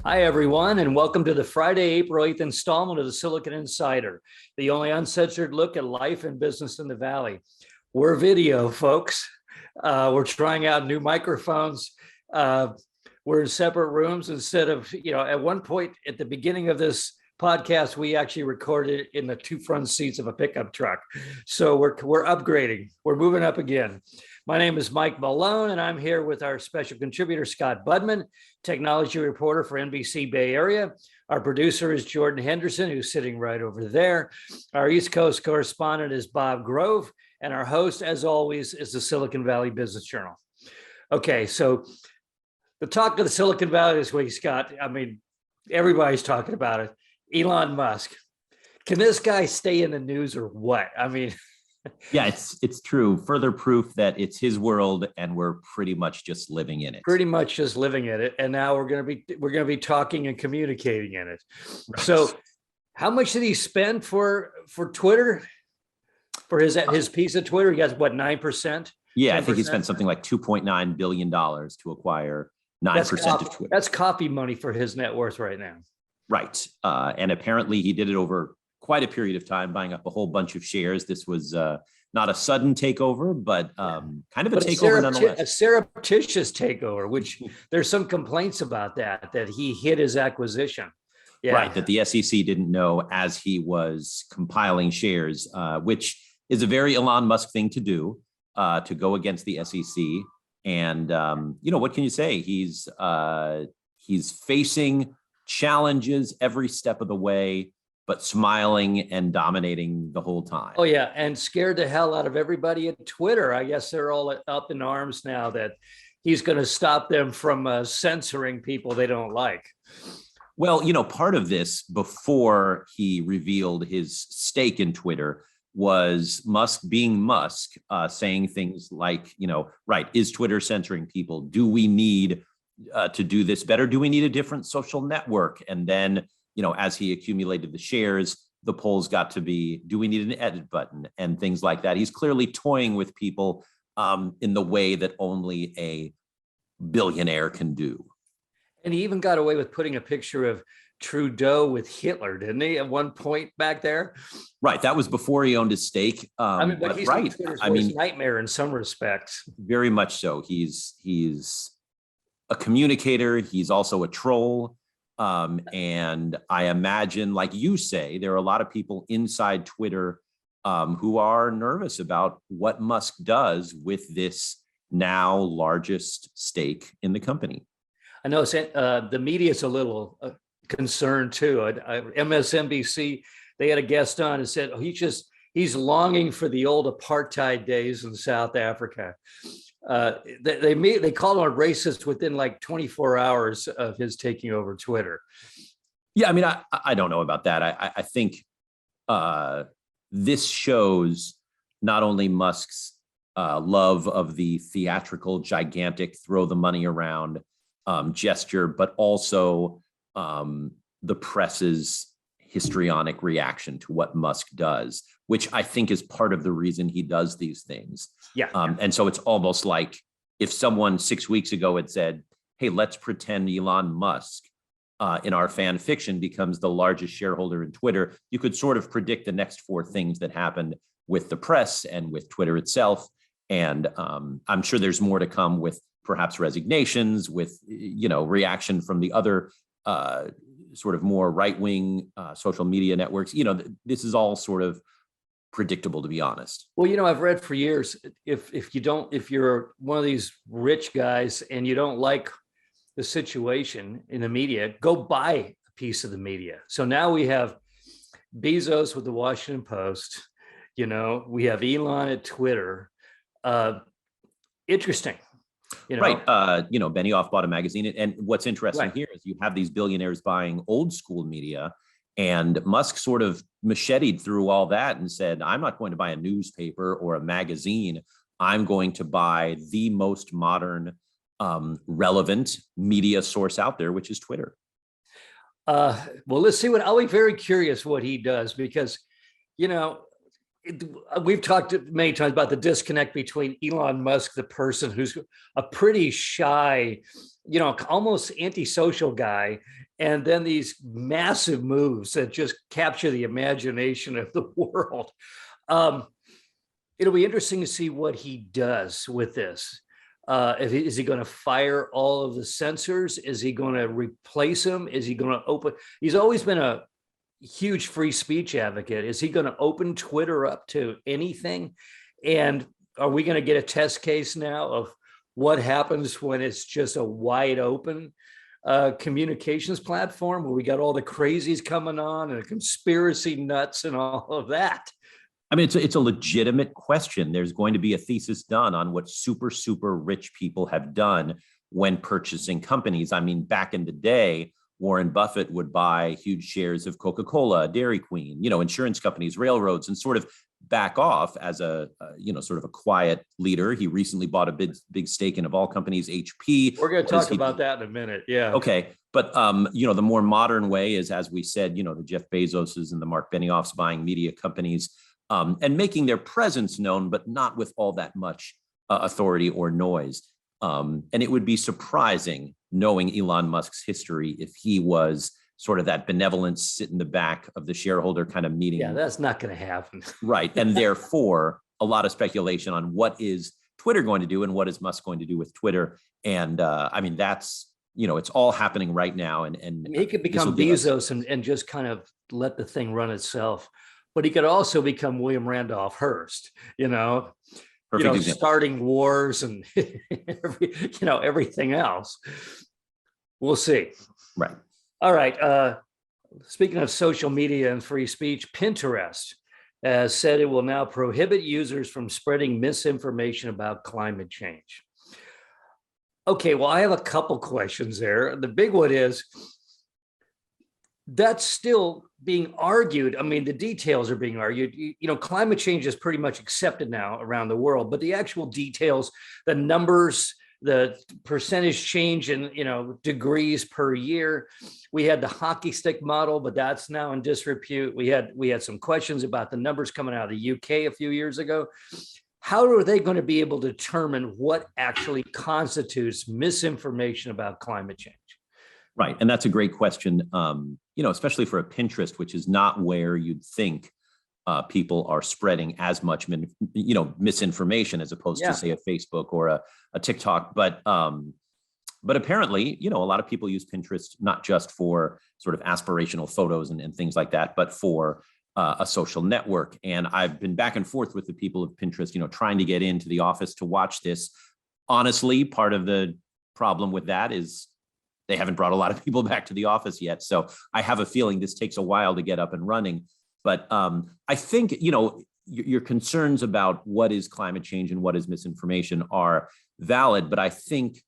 Hi, everyone, and welcome to the Friday, April 8th installment of the Silicon Insider, the only uncensored look at life and business in the Valley. We're video, folks. We're trying out new microphones. We're in separate rooms instead of, at one point at the beginning of this podcast, we actually recorded in the two front seats of a pickup truck. So we're upgrading. We're moving up again. My name is Mike Malone, and I'm here with our special contributor, Scott Budman, technology reporter for NBC Bay Area. Our producer is Jordan Henderson, who's sitting right over there. Our East Coast correspondent is Bob Grove, and our host, as always, is the Silicon Valley Business Journal. Okay, so the talk of the Silicon Valley this week, Scott, I mean, everybody's talking about it. Elon Musk. Can this guy stay in the news or what? I mean... Yeah, it's true. Further proof that it's his world and we're pretty much just living in it. Pretty much just living in it. And now we're going to be talking and communicating in it. Right. So how much did he spend for Twitter? For his piece of Twitter? He got what, 9%? Yeah, 10%? I think he spent something like $2.9 billion to acquire 9% of Twitter. That's coffee money for his net worth right now. Right. And apparently he did it over quite a period of time, buying up a whole bunch of shares. This was not a sudden takeover, but kind of a takeover nonetheless. A surreptitious takeover, which there's some complaints about that he hid his acquisition. Yeah. Right, that the SEC didn't know as he was compiling shares, which is a very Elon Musk thing to do, to go against the SEC. And, what can you say? He's facing challenges every step of the way, but smiling and dominating the whole time. Oh, yeah. And scared the hell out of everybody at Twitter. I guess they're all up in arms now that he's going to stop them from censoring people they don't like. Well, part of this before he revealed his stake in Twitter was Musk being Musk, saying things like, right, is Twitter censoring people? Do we need to do this better? Do we need a different social network? And then as he accumulated the shares, the polls got to be, do we need an edit button and things like that? He's clearly toying with people in the way that only a billionaire can do. And he even got away with putting a picture of Trudeau with Hitler, didn't he, at one point back there? Right. That was before he owned his stake. But he's right. Twitter's nightmare in some respects. Very much so. He's a communicator. He's also a troll. And I imagine, like you say, there are a lot of people inside Twitter who are nervous about what Musk does with this now largest stake in the company. I know the media is a little concerned too. MSNBC, they had a guest on and said, he's longing for the old apartheid days in South Africa. They called him a racist within like 24 hours of his taking over Twitter. Yeah, I mean, I don't know about that. I think this shows not only Musk's love of the theatrical, gigantic, throw the money around gesture, but also the press's histrionic reaction to what Musk does, which I think is part of the reason he does these things. Yeah. And so it's almost like if someone 6 weeks ago had said, hey, let's pretend Elon Musk in our fan fiction becomes the largest shareholder in Twitter, you could sort of predict the next four things that happened with the press and with Twitter itself. And I'm sure there's more to come with perhaps resignations, with, reaction from the other sort of more right-wing social media networks. This is all sort of predictable, to be honest. Well, I've read for years, if you're one of these rich guys and you don't like the situation in the media, go buy a piece of the media. So now we have Bezos with the Washington Post, we have Elon at Twitter. Interesting. Right. Benioff bought a magazine. And what's interesting here is you have these billionaires buying old school media, and Musk sort of macheted through all that and said, I'm not going to buy a newspaper or a magazine. I'm going to buy the most modern, relevant media source out there, which is Twitter. Well, let's see I'll be very curious what he does, because, we've talked many times about the disconnect between Elon Musk, the person who's a pretty shy, almost antisocial guy, and then these massive moves that just capture the imagination of the world. It'll be interesting to see what he does with this. Is he going to fire all of the censors? Is he going to replace them? Is he going to open? He's always been a huge free speech advocate. Is he going to open Twitter up to anything? And are we going to get a test case now of what happens when it's just a wide open communications platform where we got all the crazies coming on and conspiracy nuts and all of that? I mean, it's a legitimate question. There's going to be a thesis done on what super, super rich people have done when purchasing companies. I mean, back in the day, Warren Buffett would buy huge shares of Coca-Cola, Dairy Queen, insurance companies, railroads, and sort of back off as a sort of a quiet leader. He recently bought a big stake in, of all companies, HP. We're going to talk about that in a minute. Yeah. Okay. But, the more modern way is, as we said, the Jeff Bezoses and the Mark Benioffs buying media companies and making their presence known, but not with all that much authority or noise. And it would be surprising, knowing Elon Musk's history, if he was sort of that benevolent sit in the back of the shareholder kind of meeting. Yeah, that's not going to happen. Right. And therefore, a lot of speculation on what is Twitter going to do and what is Musk going to do with Twitter. And I mean, that's, it's all happening right now. And he could become Bezos and just kind of let the thing run itself. But he could also become William Randolph Hearst, starting wars and everything else. We'll see. Right. All right. Speaking of social media and free speech, Pinterest has said it will now prohibit users from spreading misinformation about climate change. Okay, well, I have a couple questions there. The big one is, that's still being argued. I mean, the details are being argued. Climate change is pretty much accepted now around the world, but the actual details, the numbers, the percentage change in, degrees per year. We had the hockey stick model, but that's now in disrepute. We had some questions about the numbers coming out of the UK a few years ago. How are they going to be able to determine what actually constitutes misinformation about climate change? Right. And that's a great question, especially for a Pinterest, which is not where you'd think people are spreading as much, misinformation as opposed to, say, a Facebook or a TikTok. But apparently, a lot of people use Pinterest not just for sort of aspirational photos and things like that, but for a social network. And I've been back and forth with the people of Pinterest, trying to get into the office to watch this. Honestly, part of the problem with that is they haven't brought a lot of people back to the office yet. So I have a feeling this takes a while to get up and running. But I think, your concerns about what is climate change and what is misinformation are valid. But I think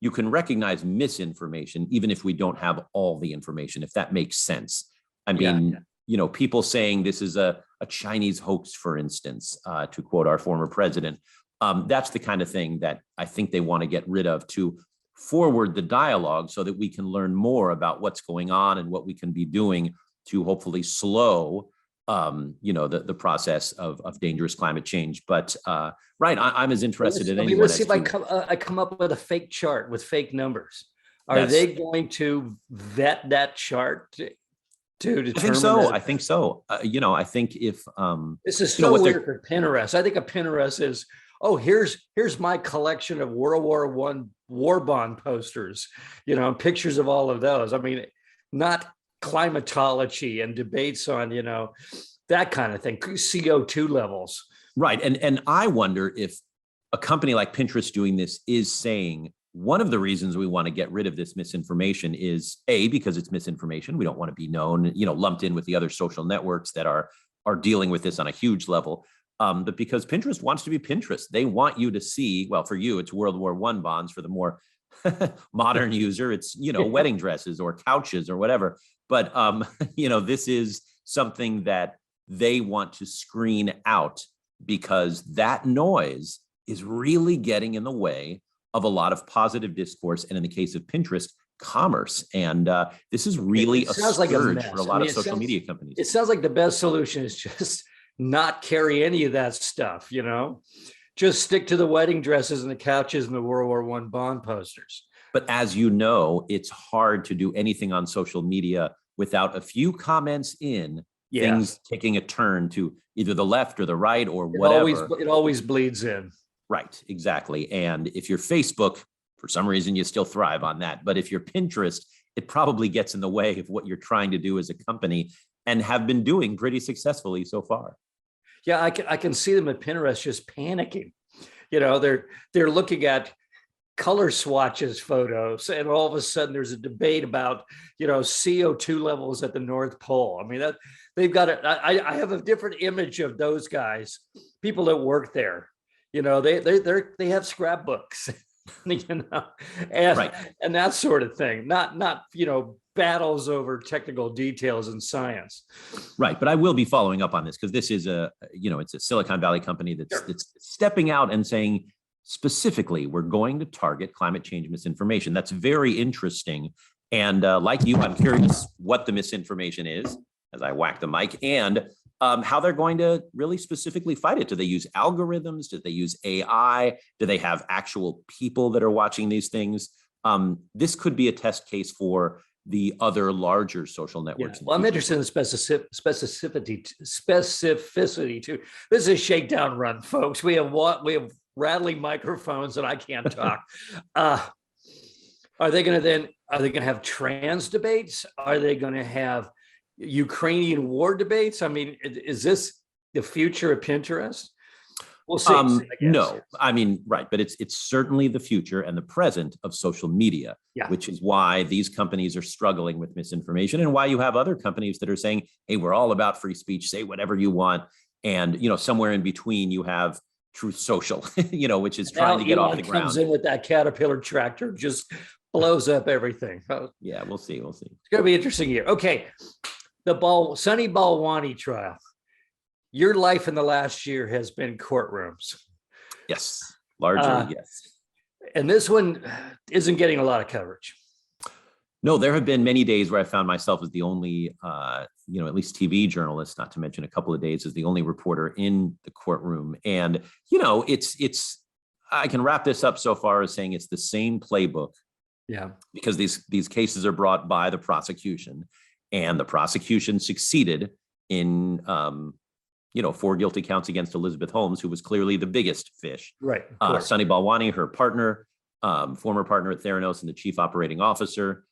you can recognize misinformation even if we don't have all the information, if that makes sense. I mean, people saying this is a Chinese hoax, for instance, to quote our former president. That's the kind of thing that I think they want to get rid of, to forward the dialogue so that we can learn more about what's going on and what we can be doing to hopefully slow, the process of dangerous climate change. But right, I'm as interested in anyone. Let's see if I come up with a fake chart with fake numbers. Are they going to vet that chart to determine? I think so. I think if this is so weird for Pinterest. I think a Pinterest is, here's my collection of World War I war bond posters, pictures of all of those. I mean, not climatology and debates on, that kind of thing, CO2 levels. Right. And I wonder if a company like Pinterest doing this is saying, one of the reasons we want to get rid of this misinformation is because it's misinformation. We don't want to be known, lumped in with the other social networks that are dealing with this on a huge level. But because Pinterest wants to be Pinterest, they want you to see, well, for you, it's World War I bonds. For the more modern user, it's, wedding dresses or couches or whatever. But, this is something that they want to screen out, because that noise is really getting in the way of a lot of positive discourse. And in the case of Pinterest, commerce. And this is really a scourge for a lot of social media companies. It sounds like the best solution is just not carry any of that stuff, just stick to the wedding dresses and the couches and the World War I bond posters. But as you know, it's hard to do anything on social media without a few comments in, Yeah. things taking a turn to either the left or the right or whatever. It always bleeds in. Right, exactly. And if you're Facebook, for some reason, you still thrive on that. But if you're Pinterest, it probably gets in the way of what you're trying to do as a company and have been doing pretty successfully so far. Yeah, I can see them at Pinterest just panicking. You know, they're looking at color swatches photos, and all of a sudden there's a debate about, you know, CO2 levels at the North Pole. I mean, that they've got it. I have a different image of those guys, people that work there. You know, they have scrapbooks, you know, and Right. and that sort of thing. Not you know, battles over technical details in science. Right. But I will be following up on this because this is it's a Silicon Valley company that's stepping out and saying, specifically, we're going to target climate change misinformation. That's very interesting. And like you, I'm curious what the misinformation is as I whack the mic, and how they're going to really specifically fight it. Do they use algorithms? Do they use AI? Do they have actual people that are watching these things? This could be a test case for the other larger social networks. Yeah. Well, I'm interested in specificity too. This is a shakedown run, folks. We have rattling microphones and I can't talk. Are they going to have trans debates? Are they going to have Ukrainian war debates? I mean, is this the future of Pinterest? We'll see. No, I mean, right. But it's certainly the future and the present of social media, which is why these companies are struggling with misinformation, and why you have other companies that are saying, hey, we're all about free speech, say whatever you want. And, you know, somewhere in between you have Truth Social, you know, which is trying to get off the ground. Comes in with that Caterpillar tractor, just blows up everything. Yeah, we'll see. It's going to be an interesting year. Okay, the Sunny Balwani trial. Your life in the last year has been courtrooms. Yes, largely, yes. And this one isn't getting a lot of coverage. No, there have been many days where I found myself as the only, at least TV journalist, not to mention a couple of days as the only reporter in the courtroom. And, you know, I can wrap this up so far as saying it's the same playbook. Yeah. Because these cases are brought by the prosecution, and the prosecution succeeded in, 4 guilty counts against Elizabeth Holmes, who was clearly the biggest fish. Right. Sunny Balwani, her partner, former partner at Theranos and the chief operating officer.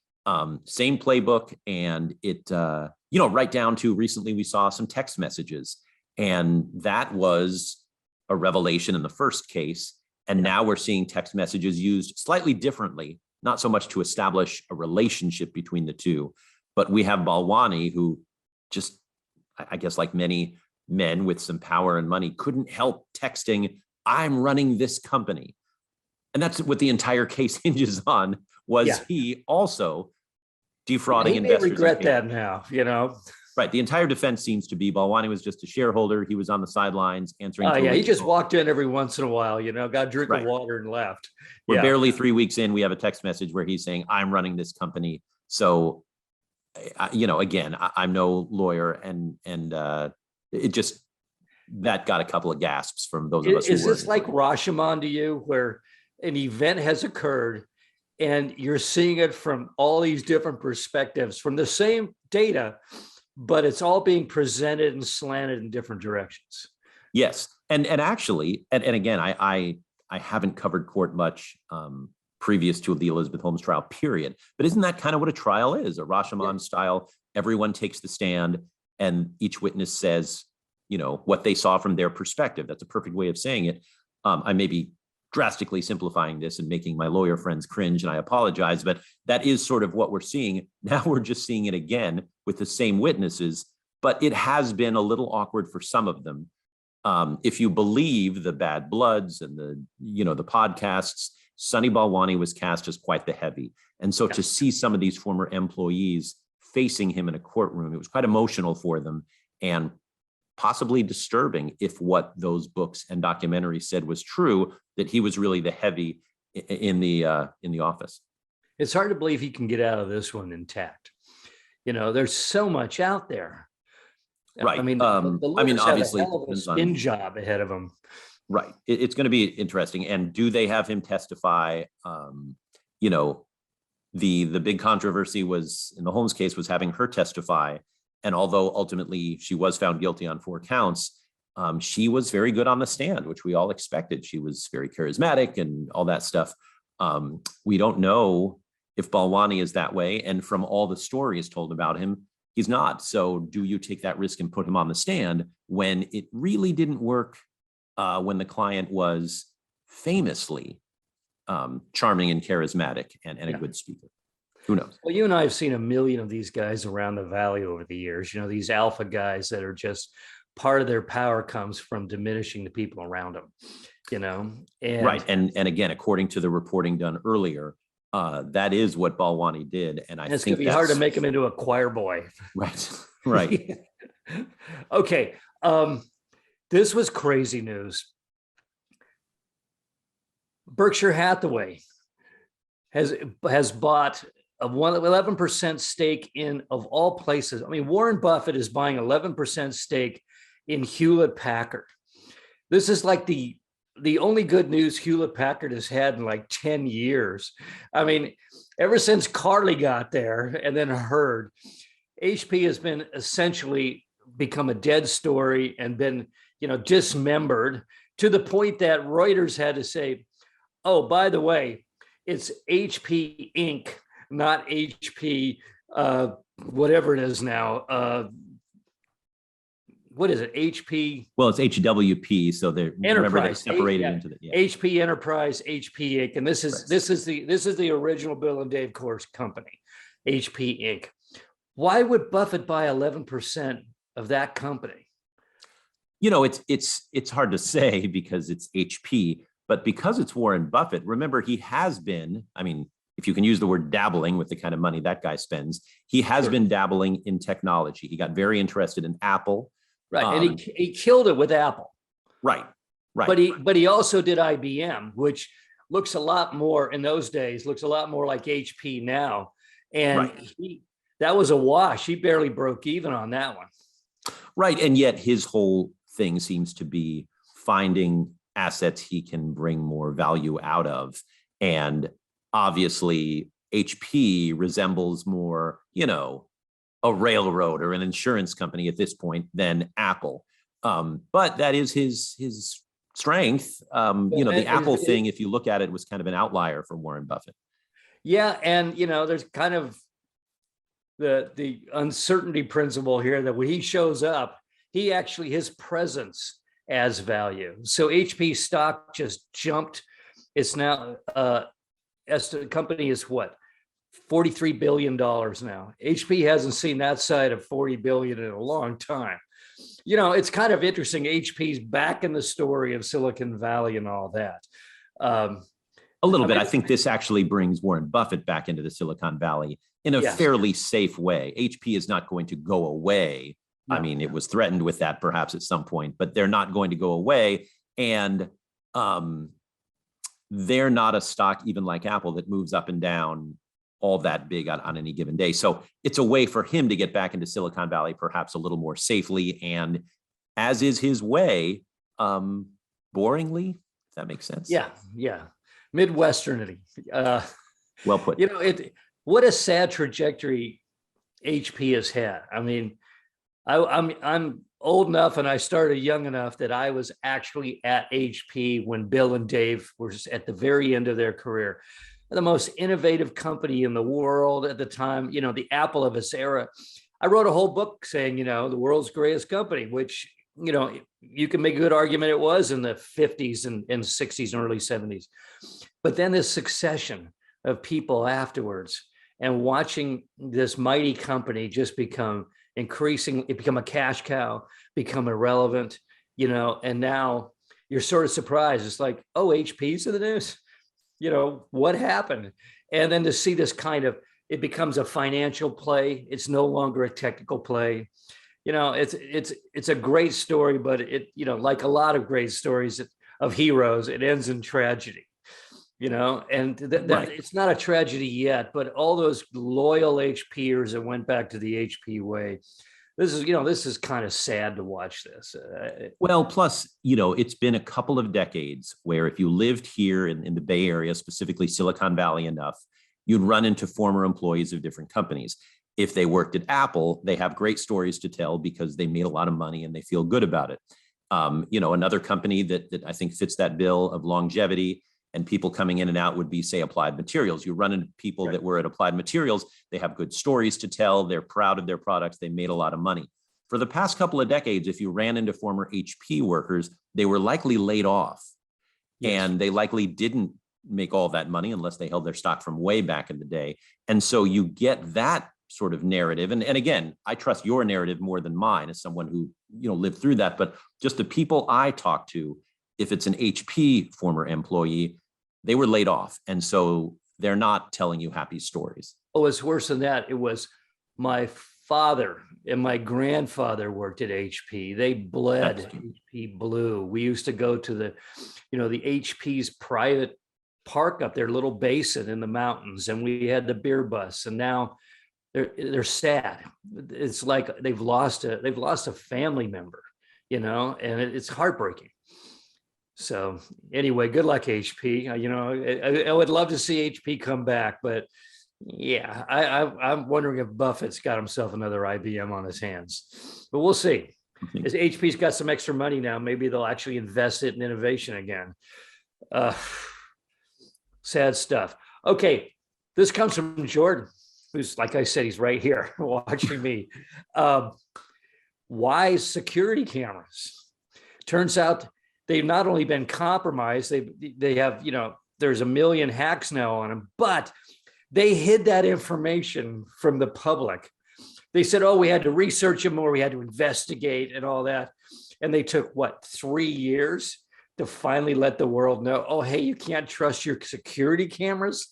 Same playbook, and it, right down to recently we saw some text messages, and that was a revelation in the first case. And now we're seeing text messages used slightly differently, not so much to establish a relationship between the two, but we have Balwani, who just, I guess, like many men with some power and money, couldn't help texting, I'm running this company. And that's what the entire case hinges on, was he also defrauding investors. He may regret that now, you know. Right. The entire defense seems to be Balwani was just a shareholder. He was on the sidelines answering. He just walked in every once in a while, you know, got a drink of water and left. We're barely 3 weeks in. We have a text message where he's saying, I'm running this company. So, again, I'm no lawyer, and it just, that got a couple of gasps from those of us. Is this like Rashomon to you, where an event has occurred and you're seeing it from all these different perspectives from the same data, but it's all being presented and slanted in different directions? Yes. And actually, and again, I haven't covered court much previous to the Elizabeth Holmes trial, period. But isn't that kind of what a trial is? A Rashomon style, everyone takes the stand and each witness says, what they saw from their perspective. That's a perfect way of saying it. I may be drastically simplifying this and making my lawyer friends cringe, and I apologize, but that is sort of what we're seeing. Now we're just seeing it again with the same witnesses, but it has been a little awkward for some of them. If you believe the Bad Bloods and the podcasts, Sunny Balwani was cast as quite the heavy. And so to see some of these former employees facing him in a courtroom, it was quite emotional for them, and possibly disturbing if what those books and documentaries said was true, that he was really the heavy in the office. It's hard to believe he can get out of this one intact. There's so much out there. Right. I mean, obviously, have a hell of a spin job ahead of him. Right. It's going to be interesting. And do they have him testify, the big controversy was in the Holmes case was having her testify. And although ultimately she was found guilty on 4 counts, she was very good on the stand, which we all expected. She was very charismatic and all that stuff. We don't know if Balwani is that way. And from all the stories told about him, he's not. So do you take that risk and put him on the stand when it really didn't work, when the client was famously charming and charismatic and a good speaker? Who knows? Well, you and I have seen a million of these guys around the valley over the years, these alpha guys that are just part of their power comes from diminishing the people around them, and right. And again, according to the reporting done earlier, that is what Balwani did. And I it's think going to be hard to make him into a choir boy. Right. Right. Okay. This was crazy news. Berkshire Hathaway has bought a 11% stake in, of all places. I mean, Warren Buffett is buying 11% stake in Hewlett Packard. This is like the only good news Hewlett Packard has had in like 10 years. I mean, ever since Carly got there and then Heard, HP has been essentially become a dead story and been, dismembered to the point that Reuters had to say, oh, by the way, it's HP Inc., not HP, whatever it is now. What is it? HP? Well, it's HWP. So they're remember they separated into the HP Enterprise, HP Inc. And this is the original Bill and Dave Course company, HP Inc. Why would Buffett buy 11% of that company? It's hard to say because it's HP, but because it's Warren Buffett, remember he has been, I mean, if you can use the word dabbling with the kind of money that guy spends, he has been dabbling in technology. He got very interested in Apple. Right. And he killed it with Apple. Right. Right. But he also did IBM, which looks a lot more in those days, looks a lot more like HP now. And that was a wash. He barely broke even on that one. Right. And yet his whole thing seems to be finding assets he can bring more value out of. And obviously, HP resembles more, a railroad or an insurance company at this point than Apple. But that is his strength. The Apple thing, if you look at it, was kind of an outlier for Warren Buffett. Yeah. And, there's kind of the uncertainty principle here that when he shows up, his presence adds value. So HP stock just jumped. It's now, as the company is what, $43 billion now. HP hasn't seen that side of 40 billion in a long time. It's kind of interesting. HP's back in the story of Silicon Valley and all that. A little bit. I think this actually brings Warren Buffett back into the Silicon Valley in a fairly safe way. HP is not going to go away. No. I mean, it was threatened with that perhaps at some point, but they're not going to go away. And they're not a stock, even like Apple, that moves up and down all that big on any given day. So it's a way for him to get back into Silicon Valley, perhaps a little more safely. And as is his way, boringly, if that makes sense. Yeah. Yeah. Midwesternity. Well put. What a sad trajectory HP has had. I mean, I'm old enough and I started young enough that I was actually at HP when Bill and Dave were at the very end of their career. The most innovative company in the world at the time, the Apple of its era. I wrote a whole book saying, the world's greatest company, which, you can make a good argument it was in the 50s and 60s and early 70s. But then this succession of people afterwards and watching this mighty company just become a cash cow, become irrelevant, and now you're sort of surprised. It's like, oh, HP's in the news. What happened? And then to see this it becomes a financial play. It's no longer a technical play. It's a great story, but like a lot of great stories of heroes, it ends in tragedy. And it's not a tragedy yet, but all those loyal HPers that went back to the HP way. This is kind of sad to watch this. Well, plus, it's been a couple of decades where if you lived here in the Bay Area, specifically Silicon Valley enough, you'd run into former employees of different companies. If they worked at Apple, they have great stories to tell because they made a lot of money and they feel good about it. Another company that I think fits that bill of longevity and people coming in and out would be, say, Applied Materials. You run into people that were at Applied Materials, they have good stories to tell, they're proud of their products, they made a lot of money. For the past couple of decades, if you ran into former HP workers, they were likely laid off. Yes. And they likely didn't make all that money unless they held their stock from way back in the day. And so you get that sort of narrative. And again, I trust your narrative more than mine as someone who, lived through that. But just the people I talk to, if it's an HP former employee, they were laid off. And so they're not telling you happy stories. Oh, it's worse than that. It was my father and my grandfather worked at HP. They bled HP blue. We used to go to the HP's private park up there, little basin in the mountains, and we had the beer bus. And now they're sad. It's like they've lost a family member, and it's heartbreaking. So anyway, good luck, HP. I would love to see HP come back, but yeah, I'm wondering if Buffett's got himself another IBM on his hands, but we'll see. As HP's got some extra money now, maybe they'll actually invest it in innovation again. Sad stuff. Okay, this comes from Jordan, who's, like I said, he's right here watching me. Wyze security cameras. Turns out they've not only been compromised, they have, there's a million hacks now on them, but they hid that information from the public. They said, oh, we had to research them more, we had to investigate and all that. And they took, 3 years to finally let the world know, oh, hey, you can't trust your security cameras?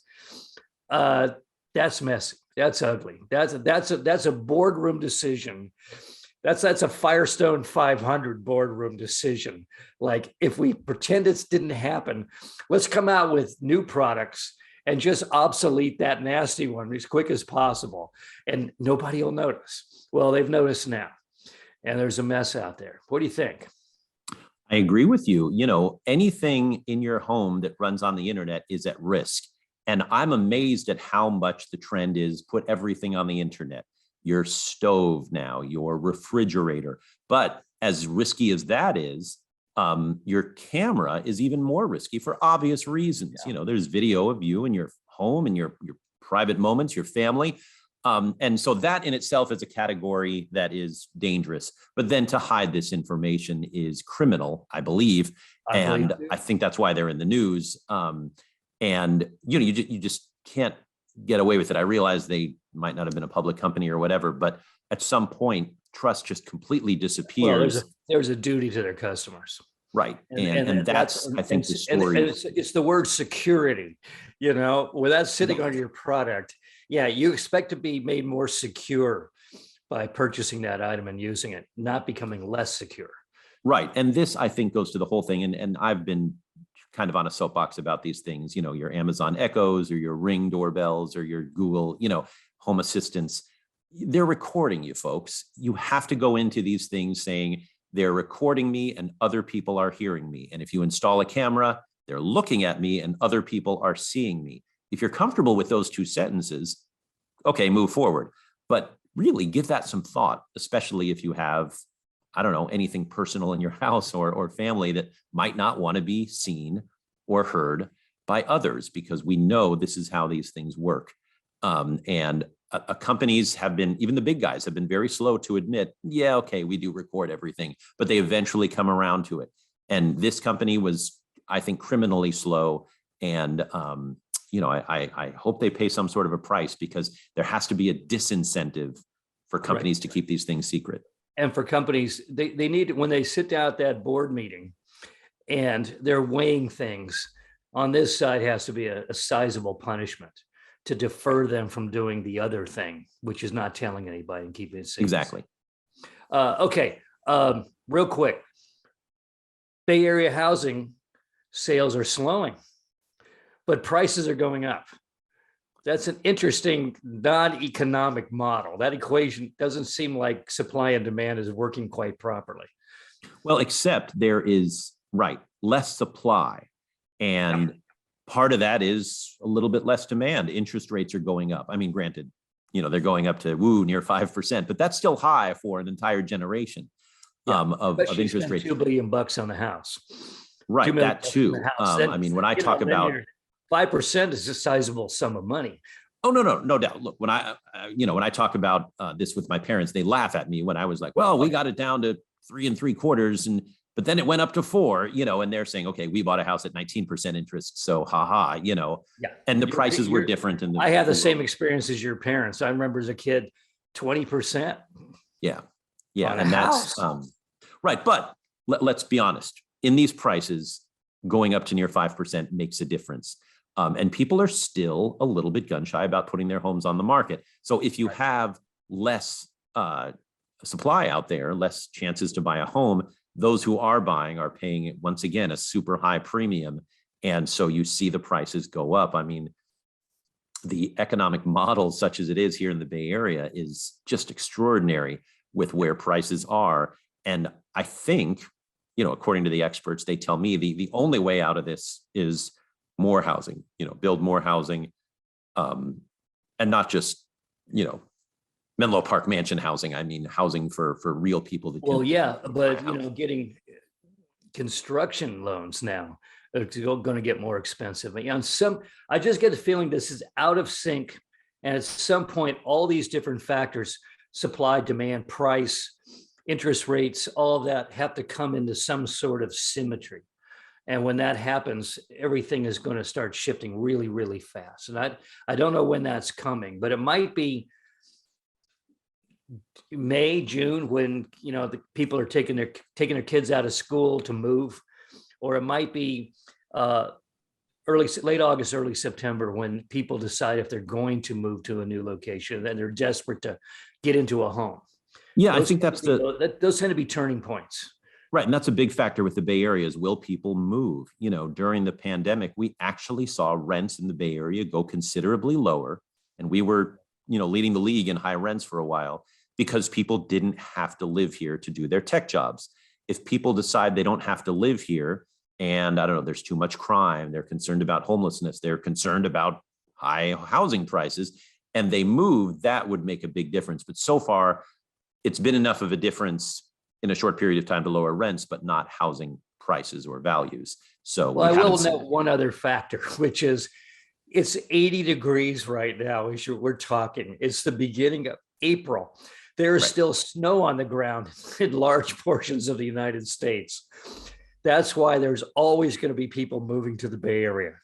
That's messy. That's ugly. That's a boardroom decision. That's a Firestone 500 boardroom decision. Like, if we pretend it didn't happen, let's come out with new products and just obsolete that nasty one as quick as possible. And nobody will notice. Well, they've noticed now. And there's a mess out there. What do you think? I agree with you. Anything in your home that runs on the internet is at risk. And I'm amazed at how much the trend is put everything on the internet. Your stove now, your refrigerator. But as risky as that is, your camera is even more risky for obvious reasons. Yeah. There's video of you in your home and your private moments, your family. And so that in itself is a category that is dangerous. But then to hide this information is criminal, I believe. I think that's why they're in the news. And you just can't get away with it. I realize they might not have been a public company or whatever, but at some point, trust just completely disappears. Well, there's a duty to their customers. Right. And that's, I think, the story. It's the word security, without sitting on your product. Yeah, you expect to be made more secure by purchasing that item and using it, not becoming less secure. Right. And this, I think, goes to the whole thing. And I've been kind of on a soapbox about these things, your Amazon Echoes or your Ring doorbells or your Google, Home Assistants. They're recording you, folks. You have to go into these things saying they're recording me and other people are hearing me. And if you install a camera, they're looking at me and other people are seeing me. If you're comfortable with those two sentences, okay, move forward. But really give that some thought, especially if you have, I don't know, anything personal in your house or family that might not want to be seen or heard by others, because we know this is how these things work. And companies have been, even the big guys have been very slow to admit, yeah, okay, we do record everything, but they eventually come around to it. And this company was, I think, criminally slow. And, I hope they pay some sort of a price, because there has to be a disincentive for companies to keep these things secret. And for companies, they need, when they sit down at that board meeting and they're weighing things, on this side has to be a sizable punishment to defer them from doing the other thing, which is not telling anybody and keeping it secret. Exactly. Okay. Real quick. Bay Area housing sales are slowing, but prices are going up. That's an interesting non-economic model. That equation doesn't seem like supply and demand is working quite properly. Well, except there is, less supply. And part of that is a little bit less demand. Interest rates are going up. I mean, granted, they're going up to near 5%, but that's still high for an entire generation of interest rates. $2 billion on the house. Right, that too. I mean, when I talk about 5% is a sizable sum of money. Oh, no doubt. Look, when I talk about this with my parents, they laugh at me when I was like, well, we got it down to 3 3/4, but then it went up to 4, and they're saying, okay, we bought a house at 19% interest. So haha, and the prices were different. I had the same experience as your parents. I remember as a kid, 20%. Yeah. And that's right. But let's be honest, in these prices, going up to near 5% makes a difference. And people are still a little bit gun shy about putting their homes on the market. So if you have less supply out there, less chances to buy a home, those who are buying are paying, once again, a super high premium. And so you see the prices go up. I mean, the economic model, such as it is here in the Bay Area, is just extraordinary with where prices are. And I think, according to the experts, they tell me the only way out of this is more housing, build more housing, and not just, Menlo Park mansion housing. I mean, housing for real people. But getting construction loans now are going to get more expensive. I just get the feeling this is out of sync, and at some point, all these different factors, supply, demand, price, interest rates, all of that have to come into some sort of symmetry. And when that happens, everything is going to start shifting really, really fast. And I don't know when that's coming, but it might be May, June, when the people are taking their kids out of school to move, or it might be late August, early September, when people decide if they're going to move to a new location and they're desperate to get into a home. Yeah, I think those tend to be turning points. Right. And that's a big factor with the Bay Area is, will people move? During the pandemic, we actually saw rents in the Bay Area go considerably lower. And we were, leading the league in high rents for a while because people didn't have to live here to do their tech jobs. If people decide they don't have to live here and I don't know, there's too much crime, they're concerned about homelessness, they're concerned about high housing prices, and they move, that would make a big difference. But so far, it's been enough of a difference in a short period of time to lower rents, but not housing prices or values. So I will note one other factor, which is it's 80 degrees right now. We're talking, it's the beginning of April. There is still snow on the ground in large portions of the United States. That's why there's always going to be people moving to the Bay Area.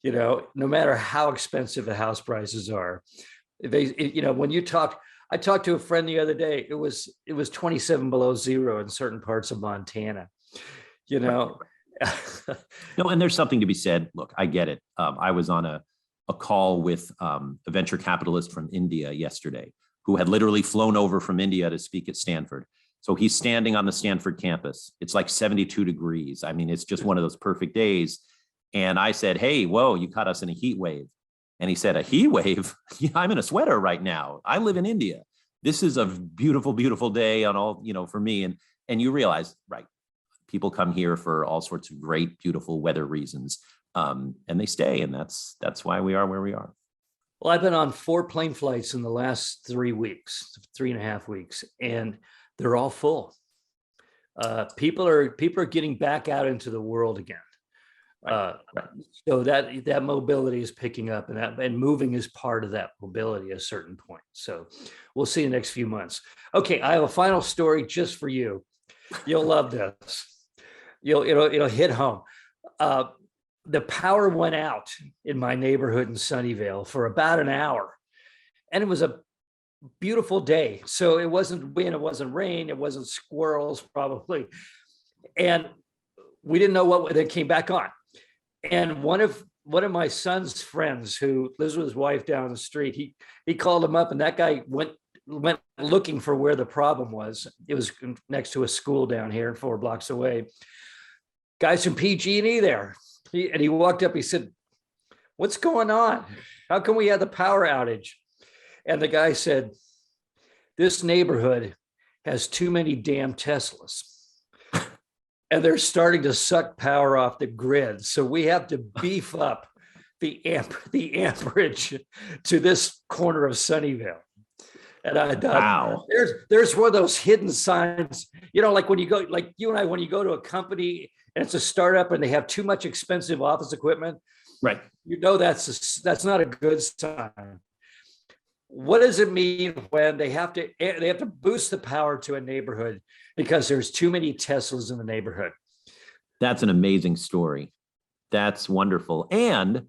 No matter how expensive the house prices are, when you talk, I talked to a friend the other day. It was 27 below zero in certain parts of Montana. No, and there's something to be said. Look, I get it. I was on a call with a venture capitalist from India yesterday who had literally flown over from India to speak at Stanford. So he's standing on the Stanford campus. It's like 72 degrees. I mean, it's just one of those perfect days. And I said, hey, whoa, you caught us in a heat wave. And he said, a heat wave? Yeah, I'm in a sweater right now. I live in India. This is a beautiful, beautiful day on all, for me. And you realize, right, people come here for all sorts of great, beautiful weather reasons. And they stay. And that's why we are where we are. Well, I've been on 4 plane flights in the last 3 weeks, 3.5 weeks, and they're all full. People are getting back out into the world again. So that mobility is picking up, and moving is part of that mobility at a certain point. So we'll see in the next few months. Okay, I have a final story just for you. You'll love this. It'll hit home. The power went out in my neighborhood in Sunnyvale for about an hour, and it was a beautiful day. So it wasn't wind, it wasn't rain, it wasn't squirrels probably, and we didn't know what they came back on. And one of my son's friends who lives with his wife down the street, he called him up, and that guy went looking for where the problem was. It was next to a school down here 4 blocks away. Guys from PG&E there. He walked up, he said, what's going on? How come we had the power outage? And the guy said, this neighborhood has too many damn Teslas. and they're starting to suck power off the grid. So we have to beef up the amperage to this corner of Sunnyvale. And I thought, Wow. there's one of those hidden signs, like when you go, like you and I, when you go to a company and it's a startup and they have too much expensive office equipment, Right. That's not a good sign. What does it mean when they have to boost the power to a neighborhood because there's too many Teslas in the neighborhood? That's an amazing story. That's wonderful. And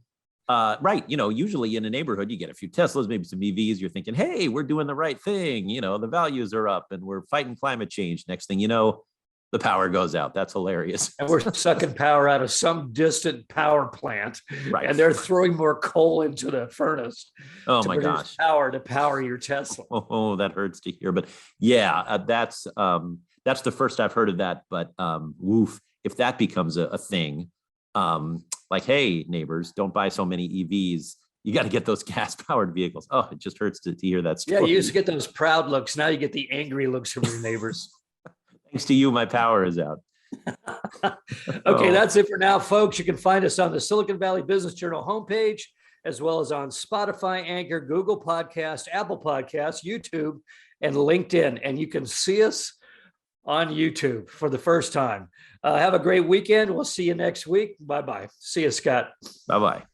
right, usually in a neighborhood, you get a few Teslas, maybe some EVs. You're thinking, hey, we're doing the right thing. The values are up and we're fighting climate change. Next thing you know, the power goes out. That's hilarious. And we're sucking power out of some distant power plant, Right. and they're throwing more coal into the furnace. Oh to my produce gosh. power to power your Tesla. Oh, that hurts to hear. But yeah, that's the first I've heard of that. But woof, if that becomes a thing, like, hey, neighbors, don't buy so many EVs. You got to get those gas powered vehicles. Oh, it just hurts to hear that story. Yeah, you used to get those proud looks. Now you get the angry looks from your neighbors. Thanks to you, my power is out. Okay, that's it for now, folks. You can find us on the Silicon Valley Business Journal homepage, as well as on Spotify, Anchor, Google Podcast, Apple Podcasts, YouTube, and LinkedIn. And you can see us on YouTube for the first time. Have a great weekend. We'll see you next week. Bye-bye. See you, Scott. Bye-bye.